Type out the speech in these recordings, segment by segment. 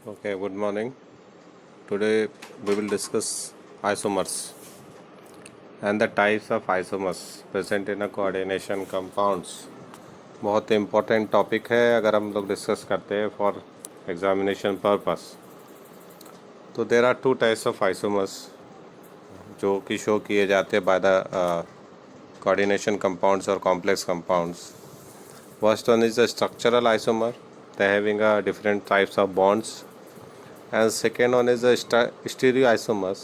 Okay, good morning. Today we will discuss isomers and the types of isomers present in a coordination compounds. बहुत important topic है अगर हम लोग discuss करते हैं फॉर एग्जामिनेशन पर्पस। तो there are two types of isomers जो कि शो किए जाते हैं by the coordination compounds or complex compounds. First one is the structural isomer. They having a different types of bonds. And second one is the stereoisomers.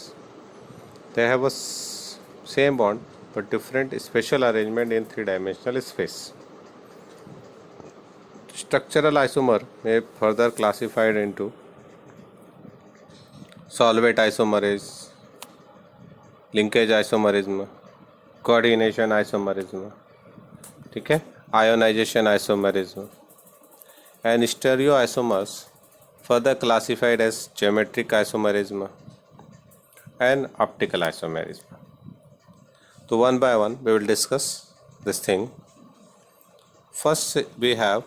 They have a same bond but different special arrangement in three-dimensional space. Structural isomer may further classified into solvate isomerism, linkage isomerism, coordination isomerism, ठीक है, ionization isomerism, and stereoisomers further classified as geometric isomerism and optical isomerism. So one by one we will discuss this thing. First we have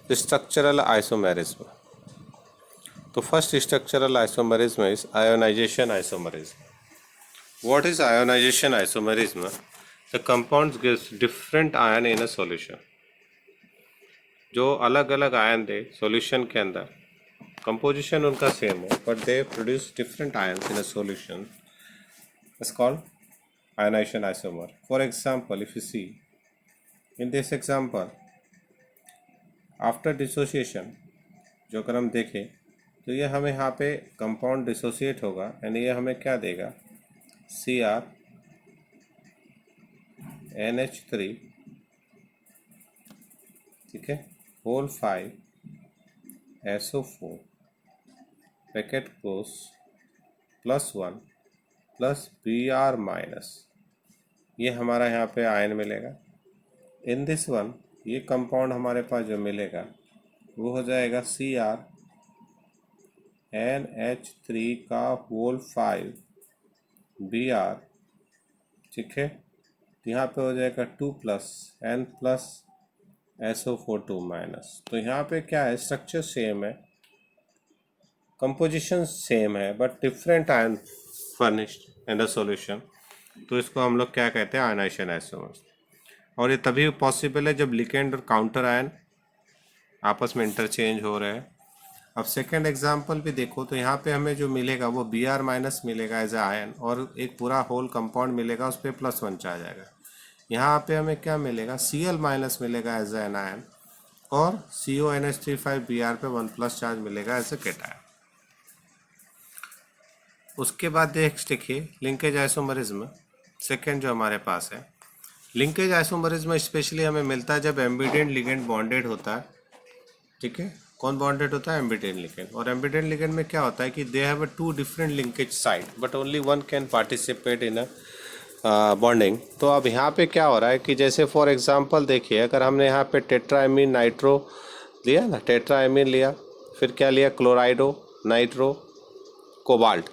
the structural isomerism. The first structural isomerism is ionization isomerism. What is ionization isomerism? The compounds gives different ion in a solution. जो अलग अलग ion दे solution के अंदर, composition उनका same हो but they produce different ions in a solution, it's called ionization isomer. For example, if you see in this example, after dissociation जो अगर हम देखें तो ये हमें यहाँ पे कंपाउंड डिसोसिएट होगा एंड ये हमें क्या देगा, Cr NH3, ठीक है, whole 5 SO4 bracket close +1 plus Br minus, ये हमारा यहाँ पे आयन मिलेगा। इन दिस वन ये कंपाउंड हमारे पास जो मिलेगा वो हो जाएगा Cr NH3 का होल 5 Br, ठीक है, यहाँ पे हो जाएगा 2 plus N plus SO4 2 minus. तो यहाँ पे क्या है, स्ट्रक्चर सेम है, कंपोजिशन सेम है but different ion furnished in the solution, तो इसको हम लोग क्या कहते हैं, आयनाइजेशन आइसोमर्स। और ये तभी पॉसिबल है जब लिगेंड और काउंटर आयन आपस में इंटरचेंज हो रहे हैं। अब सेकंड एग्जांपल भी देखो तो यहाँ पे हमें जो मिलेगा वो Br माइनस मिलेगा एज ए आयन और एक पूरा होल कंपाउंड मिलेगा, उस पर +1 चार्ज आएगा। यहाँ पे हमें क्या मिलेगा, Cl माइनस मिलेगा एज एन आयन और CONH35Br पे 1+ चार्ज मिलेगा एज ए केटायन। उसके बाद नेक्स्ट देखिए लिंकेज आइसोमरिज्म, सेकेंड जो हमारे पास है। लिंकेज आइसोमरिज्म स्पेशली हमें मिलता है जब एम्बिडेंट लिगेंड बॉन्डेड होता है, ठीक है, कौन बॉन्डेड होता है, एम्बिडेंट लिगेंड। और एम्बिडेंट लिगेंड में क्या होता है कि they have two different linkage site but only one can participate in a bonding. तो अब यहाँ पे क्या हो रहा है कि जैसे फॉर एग्जांपल देखिए, अगर हमने यहाँ पे टेट्राएमीन नाइट्रो लिया ना, टेट्राएमीन लिया, फिर क्या लिया, क्लोराइडो नाइट्रो कोबाल्ट,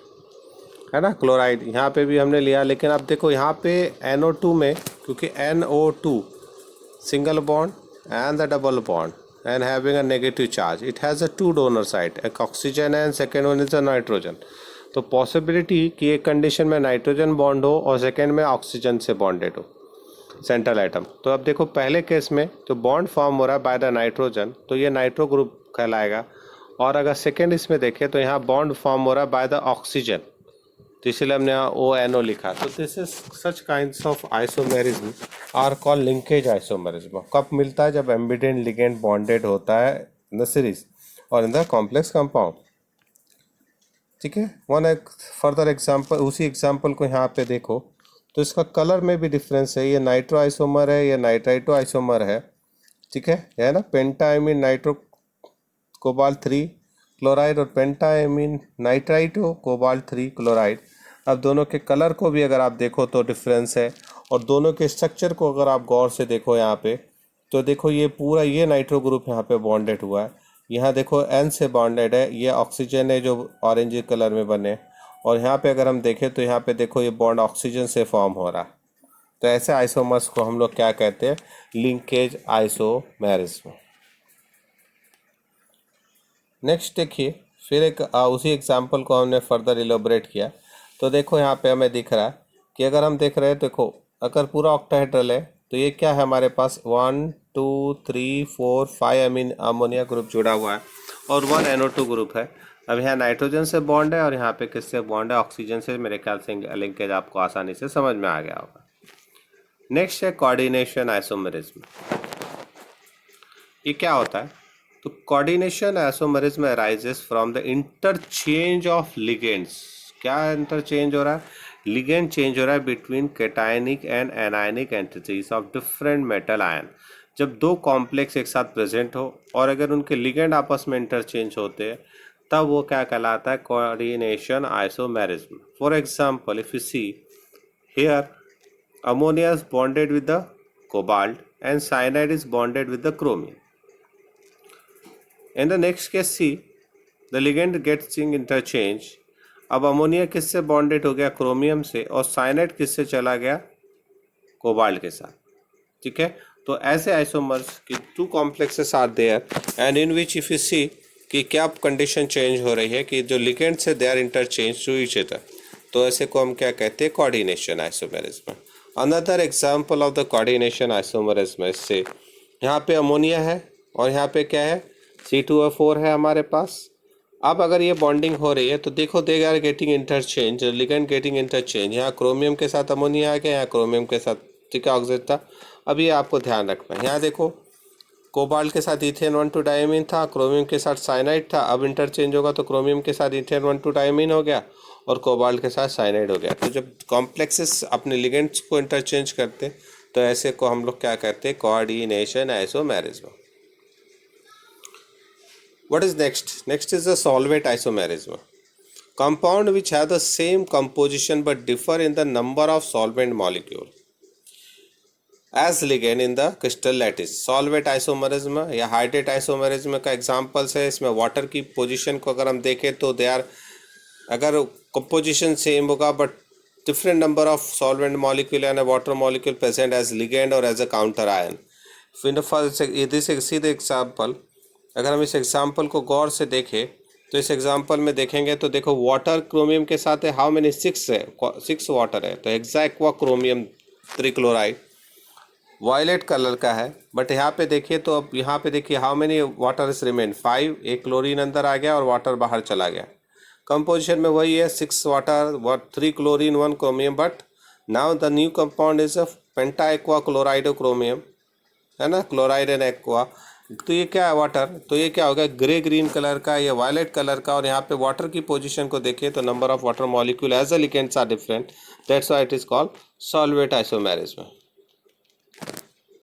है ना, क्लोराइड यहाँ पे भी हमने लिया। लेकिन अब देखो यहाँ पे NO2 में, क्योंकि NO2 single bond and the double bond and having a negative charge, it has a two donor site, एक ऑक्सीजन है and second one is a nitrogen. तो पॉसिबिलिटी कि एक कंडीशन में नाइट्रोजन बॉन्ड हो और सेकेंड में ऑक्सीजन से बॉन्डेड हो सेंट्रल एटम। तो अब देखो पहले केस में तो बॉन्ड फॉर्म हो रहा है बाय द नाइट्रोजन, तो ये नाइट्रो ग्रुप कहलाएगा। और अगर सेकेंड इसमें देखें तो यहाँ बॉन्ड फॉर्म हो रहा है बाय द ऑक्सीजन, तो इसलिए हमने यहाँ ONO लिखा। तो this is such kinds of isomerism are call linkage isomerism. कब मिलता है, जब एम्बिडेंट लिगेंड बॉन्डेड होता है इन द सीरीज और इन द कॉम्प्लेक्स कंपाउंड, ठीक है। वन एक फर्दर एग्जांपल, उसी एग्जांपल को यहाँ पे देखो तो इसका कलर में भी डिफरेंस है, ये नाइट्रो आइसोमर है, ये नाइट्राइटो आइसोमर है, ठीक है ना, पेंटाइमीन नाइट्रो कोबाल्ट 3 क्लोराइड और पेंटाएमीन नाइट्राइटो कोबाल्ट 3 क्लोराइड। अब दोनों के कलर को भी अगर आप देखो तो डिफरेंस है, और दोनों के स्ट्रक्चर को अगर आप गौर से देखो यहाँ पे तो देखो ये पूरा ये नाइट्रो ग्रुप यहाँ पे बॉन्डेड हुआ है, यहाँ देखो N से बॉन्डेड है, ये ऑक्सीजन है जो ऑरेंज कलर में बने, और यहाँ पे अगर हम देखें तो यहाँ पे देखो ये बॉन्ड ऑक्सीजन से फॉर्म हो रहा है। तो ऐसे आइसोमर्स को हम लोग क्या कहते हैं, लिंकेज आइसोमेरिज्म। नेक्स्ट देखिए फिर एक उसी एग्जाम्पल को हमने फर्दर इलोबरेट किया। तो देखो यहाँ पे हमें दिख रहा है कि अगर हम देख रहे हैं, देखो अगर पूरा ऑक्टाहेड्रल है तो ये क्या है हमारे पास 1 2 3 4 5 अमोनिया ग्रुप जुड़ा हुआ है और 1 NO2 ग्रुप है। अब यहाँ नाइट्रोजन से बॉन्ड है और यहाँ पे किससे बॉन्ड है, ऑक्सीजन से। मेरे ख्याल से लिंकेज आपको आसानी से समझ में आ गया होगा। नेक्स्ट है कोऑर्डिनेशन आइसोमेरिज्म। ये क्या होता है? तो coordination isomerism arises from the interchange of ligands. क्या इंटरचेंज हो रहा है? लिगेंड चेंज हो रहा है between cationic and anionic entities of different metal ion. जब दो कॉम्प्लेक्स एक साथ प्रेजेंट हो और अगर उनके लिगेंड आपस में इंटरचेंज होते हैं तब वो क्या कहलाता है? Coordination isomerism. For example, if you see here, ammonia is bonded with the cobalt and cyanide is bonded with the chromium. In the next case, see, the ligand gets interchange. अब ammonia किससे bonded हो गया? Chromium से। और cyanide किससे चला गया? Cobalt के साथ। ठीक है, तो ऐसे आइसोमर्स की two complexes are there and in which if you see कि क्या कंडीशन चेंज हो रही है कि जो लिगेंड से they are interchange to each other, तो ऐसे को हम क्या कहते हैं? Coordination isomerism. Another example of the coordination isomerism, इससे यहाँ पे अमोनिया है और यहाँ पे क्या है? C2O4 है हमारे पास। अब अगर ये बॉन्डिंग हो रही है तो देखो they are getting interchange, ligand getting interchange. यहाँ क्रोमियम के साथ अमोनिया आ गया, यहाँ क्रोमियम के साथ ठीक है ऑक्सीजन था। अब ये आपको ध्यान रखना है। यहाँ देखो कोबाल्ट के साथ इथेन 1 2 डायमीन था, क्रोमियम के साथ साइनाइड था। अब इंटरचेंज होगा तो क्रोमियम के साथ इथेन 1 2 डायमीन हो गया और कोबाल्ट के साथ साइनाइड हो गया। तो जब कॉम्प्लेक्सेस अपने लिगेंड्स को इंटरचेंज करते तो ऐसे को हम लोग क्या कहते हैं? Coordination isomerism. What is next? Next is the solvate isomerism. Compound which have the same composition but differ in the number of solvent molecule as ligand in the crystal lattice. Solvate isomerism या hydrate isomerism का examples है। इसमें water की position को अगर हम देखें तो दे आर, अगर कंपोजिशन सेम होगा but different number of solvent molecule and water molecule present as ligand और as a counter ion. This see the example, अगर हम इस एग्जाम्पल को गौर से देखें तो इस एग्जाम्पल में देखेंगे तो देखो वाटर क्रोमियम के साथ है, हाउ मेनी? 6 है, 6 वाटर है। तो hexa chromium 3 chloride violet colour का है। बट यहाँ पे देखिए तो अब यहाँ पे देखिए how many water is remain? 5। एक क्लोरीन अंदर आ गया और वाटर बाहर चला गया। कंपोजिशन में वही है, 6 water 3 chlorine 1 chromium. But now the new compound is a penta aqua क्लोराइडो chromium, है ना, क्लोराइड एंड एक्वा। तो ये क्या है? वाटर। तो ये क्या हो गया? ग्रे ग्रीन कलर का, ये वायलेट कलर का। और यहाँ पे वाटर की पोजीशन को देखिए तो number of water molecule as a ligands are different, that's why it is called solvate isomerism.